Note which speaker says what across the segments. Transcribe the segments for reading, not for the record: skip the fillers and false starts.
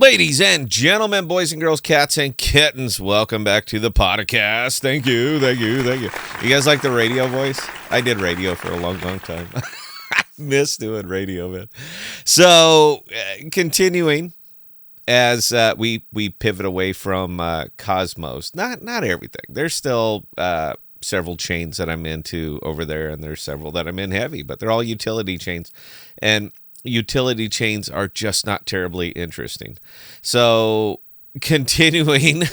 Speaker 1: Ladies and gentlemen, boys and girls, cats and kittens, welcome back to the podcast. Thank you. You guys like the radio voice? I did radio for a long time. I miss doing radio, man. So, continuing as we pivot away from Cosmos. Not everything. There's still several chains that I'm into over there, and there's several that I'm in heavy, but they're all utility chains. And utility chains are just not terribly interesting. So continuing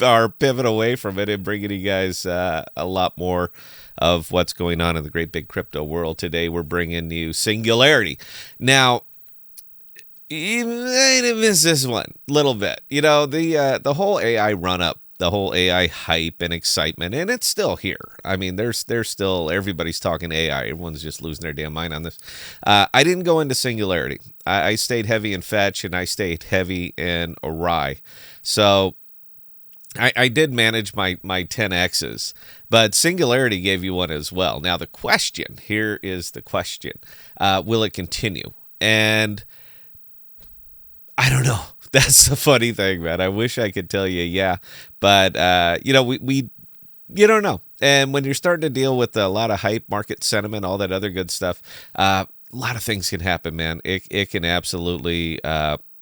Speaker 1: our pivot away from it and bringing you guys a lot more of what's going on in the great big crypto world. Today we're bringing you Singularity. Now, you might have missed this one a little bit. You know, the whole AI run-up, the whole AI hype and excitement, and it's still here. I mean, there's still, everybody's talking AI. Everyone's just losing their damn mind on this. I didn't go into Singularity. I stayed heavy in Fetch, and I stayed heavy in Ori. So I did manage my 10Xs, but Singularity gave you one as well. Now, here is the question. Will it continue? And I don't know. That's the funny thing, man. I wish I could tell you, yeah. But, we you don't know. And when you're starting to deal with a lot of hype, market sentiment, all that other good stuff, a lot of things can happen, man. It can absolutely,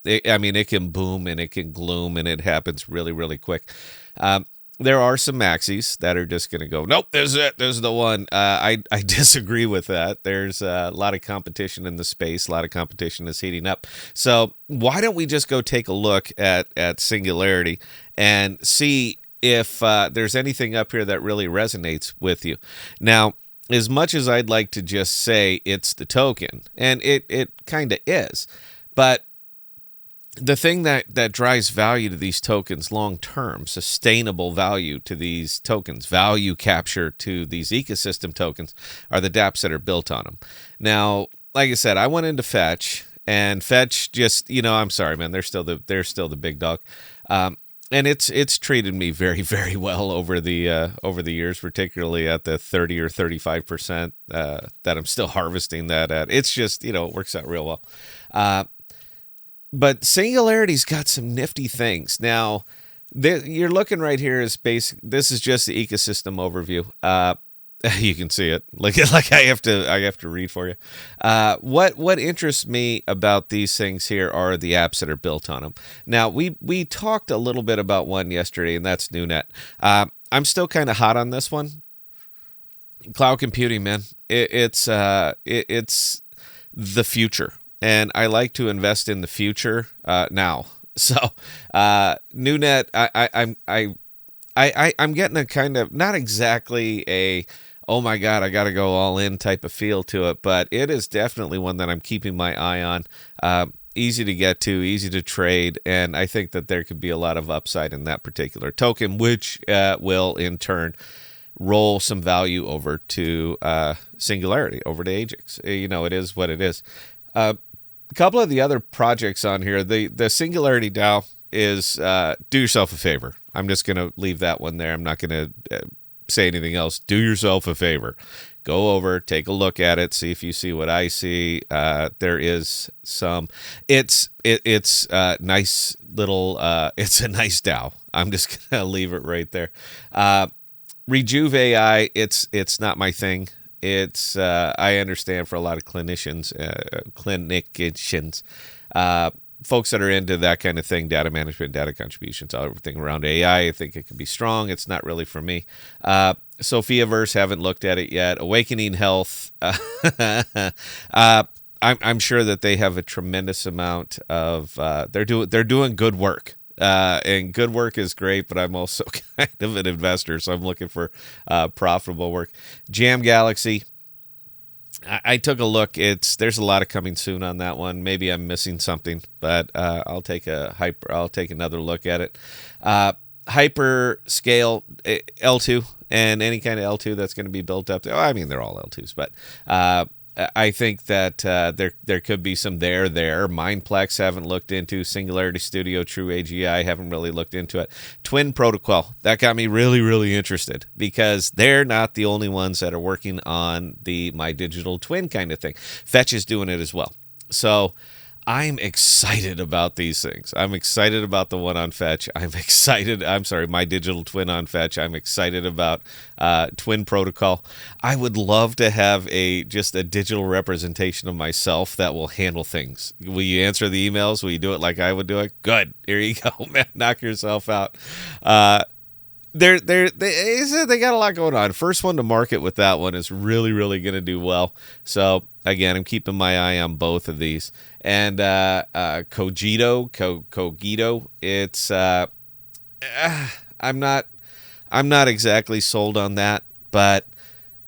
Speaker 1: it can boom and it can gloom, and it happens really, really quick. There are some maxis that are just going to go, nope, this is it. This is the one. I disagree with that. There's a lot of competition in the space. A lot of competition is heating up. So why don't we just go take a look at Singularity and see if there's anything up here that really resonates with you. Now, as much as I'd like to just say it's the token, and it kind of is, but the thing that drives value to these tokens long-term, sustainable value to these tokens, value capture to these ecosystem tokens, are the dApps that are built on them. Now, like I said, I went into Fetch, and Fetch just, I'm sorry, man, they're still the big dog. And it's treated me very, very well over the years, particularly at the 30 or 35% that I'm still harvesting that at. It's just, it works out real well. But Singularity's got some nifty things. Now, you're looking right here is basic. This is just the ecosystem overview. You can see it. Like I have to read for you. What interests me about these things here are the apps that are built on them. Now, we talked a little bit about one yesterday, and that's NewNet. I'm still kind of hot on this one. Cloud computing, man. It's the future. And I like to invest in the future now. So NewNet, I'm getting a kind of, not exactly a, oh my God, I got to go all in type of feel to it, but it is definitely one that I'm keeping my eye on. Easy to get to, easy to trade, and I think that there could be a lot of upside in that particular token, which will in turn roll some value over to Singularity, over to AGIX. It is what it is. A couple of the other projects on here, the Singularity DAO is do yourself a favor. I'm just going to leave that one there. I'm not going to say anything else. Do yourself a favor. Go over, take a look at it, see if you see what I see. There is some. It's nice little. It's a nice DAO. I'm just going to leave it right there. Rejuve AI. It's not my thing. It's I understand for a lot of clinicians, folks that are into that kind of thing, data management, data contributions, everything around AI. I think it can be strong. It's not really for me. Sophiaverse, haven't looked at it yet. Awakening Health. I'm sure that they have a tremendous amount of. They're doing good work. And good work is great, but I'm also kind of an investor, so I'm looking for profitable work. Jam Galaxy, I took a look. There's a lot of coming soon on that one. Maybe I'm missing something, but I'll take another look at it. Hyperscale L2 and any kind of L2 that's going to be built up. I mean, they're all L2s, but I think that there could be some there. Mindplex haven't looked into. Singularity Studio, True AGI haven't really looked into it. Twin Protocol, that got me really, really interested because they're not the only ones that are working on the My Digital Twin kind of thing. Fetch is doing it as well. So I'm excited about these things. I'm excited about the one on Fetch. My digital twin on Fetch. I'm excited about Twin Protocol. I would love to have just a digital representation of myself that will handle things. Will you answer the emails? Will you do it like I would do it? Good. Here you go, man. Knock yourself out. They got a lot going on. First one to market with that one is really, really going to do well. So again, I'm keeping my eye on both of these. And Cogito, it's I'm not exactly sold on that, but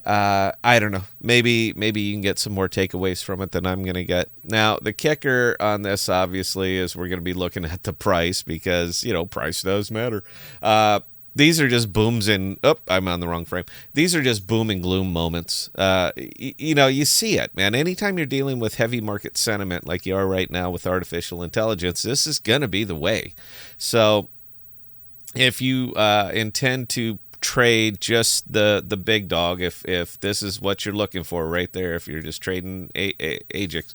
Speaker 1: I don't know. Maybe you can get some more takeaways from it than I'm going to get. Now, the kicker on this obviously is we're going to be looking at the price because, price does matter. These are just booms I'm on the wrong frame. These are just boom and gloom moments. You see it, man. Anytime you're dealing with heavy market sentiment like you are right now with artificial intelligence, this is going to be the way. So if you intend to trade just the big dog, if this is what you're looking for right there, if you're just trading AGIX,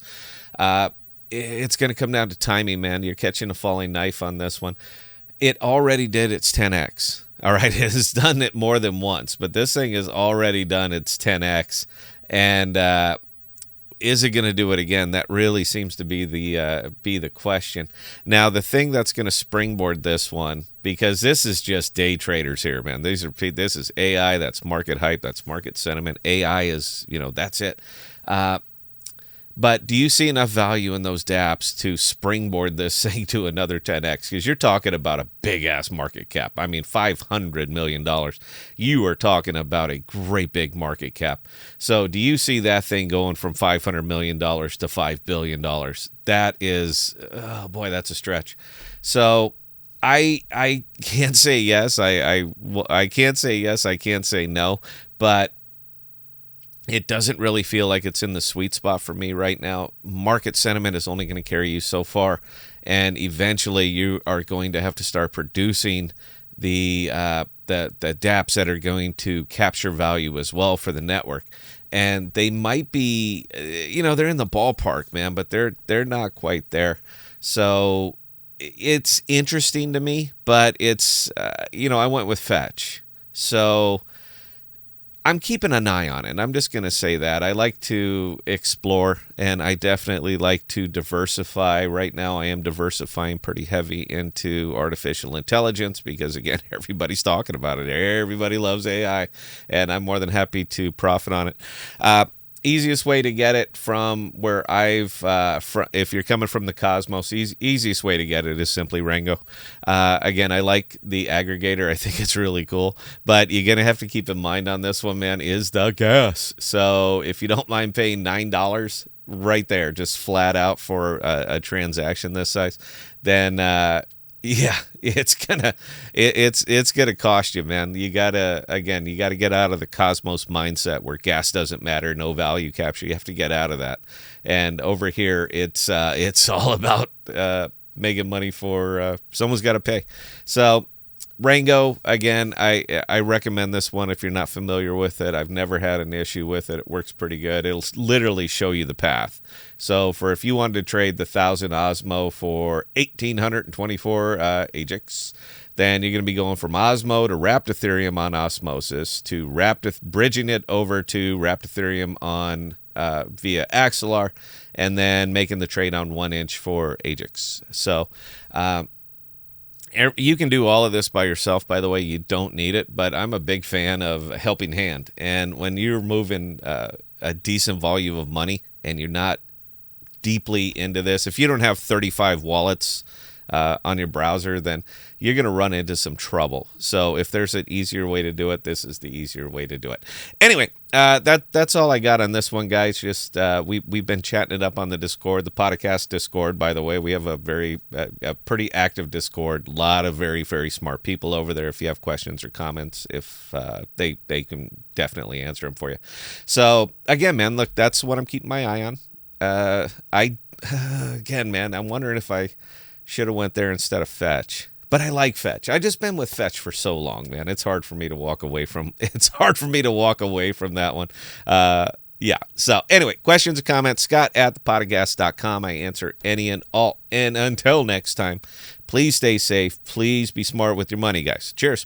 Speaker 1: it's going to come down to timing, man. You're catching a falling knife on this one. It already did its 10x. All right, it has done it more than once, but this thing has already done its 10x. And is it going to do it again? That really seems to be the question. Now, the thing that's going to springboard this one, because this is just day traders here, man. This is AI. That's market hype. That's market sentiment. AI is, that's it. But do you see enough value in those dApps to springboard this thing to another 10x? Because you're talking about a big-ass market cap. I mean, $500 million. You are talking about a great big market cap. So do you see that thing going from $500 million to $5 billion? That is, oh boy, that's a stretch. So I can't say yes. I can't say yes. I can't say no. But it doesn't really feel like it's in the sweet spot for me right now. Market sentiment is only going to carry you so far, and eventually you are going to have to start producing the dApps that are going to capture value as well for the network. And they might be, they're in the ballpark, man, but they're not quite there. So it's interesting to me, but it's, I went with Fetch. So I'm keeping an eye on it. I'm just going to say that. I like to explore, and I definitely like to diversify. Right now, I am diversifying pretty heavy into artificial intelligence because, again, everybody's talking about it. Everybody loves AI, and I'm more than happy to profit on it. Easiest way to get it from where if you're coming from the Cosmos, easiest way to get it is simply Rango. Again, I like the aggregator. I think it's really cool. But you're going to have to keep in mind on this one, man, is the gas. So if you don't mind paying $9 right there, just flat out for a transaction this size, then it's gonna cost you, man. You gotta get out of the Cosmos mindset where gas doesn't matter, no value capture. You have to get out of that. And over here, it's all about making money for someone's got to pay. So Rango, again, I recommend this one if you're not familiar with it. I've never had an issue with it. It works pretty good. It'll literally show you the path. So if you wanted to trade the 1,000 Osmo for 1,824 AGIX, then you're going to be going from Osmo to wrapped Ethereum on Osmosis to bridging it over to wrapped Ethereum on via Axelar, and then making the trade on 1 inch for AGIX. So you can do all of this by yourself, by the way. You don't need it, but I'm a big fan of a helping hand. And when you're moving a decent volume of money and you're not deeply into this, if you don't have 35 wallets on your browser, then you're going to run into some trouble. So if there's an easier way to do it, this is the easier way to do it. Anyway, that's all I got on this one, guys. Just we've been chatting it up on the Discord, the podcast Discord, by the way. We have a pretty active Discord. A lot of very, very smart people over there. If you have questions or comments, if they can definitely answer them for you. So again, man, look, that's what I'm keeping my eye on. Again, man, I'm wondering if I should have went there instead of Fetch. But I like Fetch. I just been with Fetch for so long, man. It's hard for me to walk away from. It's hard for me to walk away from that one. Yeah. So anyway, questions and comments, Scott@thepodcast.com. I answer any and all. And until next time, please stay safe. Please be smart with your money, guys. Cheers.